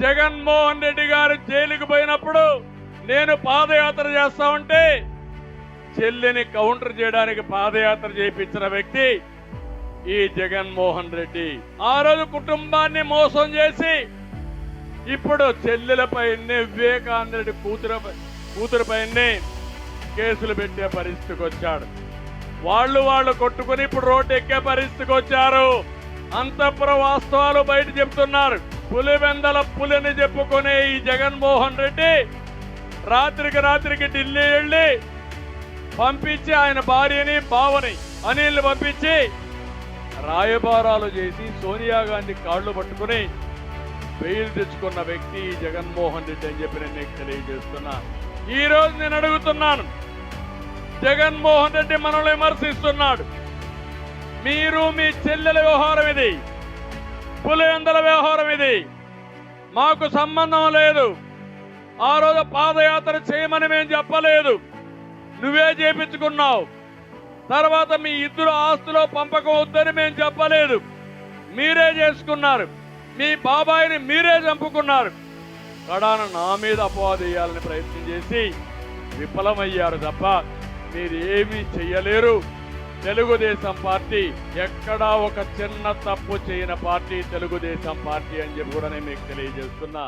జగన్మోహన్ రెడ్డి గారు జైలుకు పోయినప్పుడు నేను పాదయాత్ర చేస్తా ఉంటే చెల్లిని కౌంటర్ చేయడానికి పాదయాత్ర చేయించిన వ్యక్తి ఈ జగన్మోహన్ రెడ్డి. ఆ రోజు కుటుంబాన్ని మోసం చేసి ఇప్పుడు చెల్లెలపై వివేకానంద రెడ్డి కూతురుపై కేసులు పెట్టే పరిస్థితికి వచ్చాడు. వాళ్ళు కొట్టుకుని ఇప్పుడు రోడ్డు ఎక్కే పరిస్థితికి వచ్చారు. అంతఃపుర వాస్తవాలు బయట చెప్తున్నారు. పులివెందల పులిని చెప్పుకునే ఈ జగన్మోహన్ రెడ్డి రాత్రికి ఢిల్లీ వెళ్ళి పంపించి ఆయన భార్యని బావని అనిల్ని పంపించి రాయబారాలు చేసి సోనియా గాంధీ కాళ్ళు పట్టుకుని బెయిల్ తెచ్చుకున్న వ్యక్తి జగన్మోహన్ రెడ్డి అని చెప్పి నేను తెలియజేస్తున్నా. ఈ రోజు నేను అడుగుతున్నాను, జగన్మోహన్ రెడ్డి మనల్ని విమర్శిస్తున్నాడు. మీరు మీ చెల్లెల వ్యవహారం ఇది, పులివెందల వ్యవహారం ఇది, మాకు సంబంధం లేదు. ఆ రోజు పాదయాత్ర చేయమని మేము చెప్పలేదు, నువ్వే చేపించుకున్నావు. తర్వాత మీ ఇద్దరు ఆస్తులో పంపకం వద్దని మేము చెప్పలేదు, మీరే చేసుకున్నారు. మీ బాబాయిని మీరే చంపుకున్నారు. కడాన నా మీద అపవాదేయాలని ప్రయత్నం చేసి విఫలమయ్యారు తప్ప మీరు ఏమీ చెయ్యలేరు. తెలుగుదేశం పార్టీ ఎక్కడా ఒక చిన్న తప్పు చేయని పార్టీ తెలుగుదేశం పార్టీ అని చెప్పి కూడా నేను మీకు తెలియజేస్తున్నా.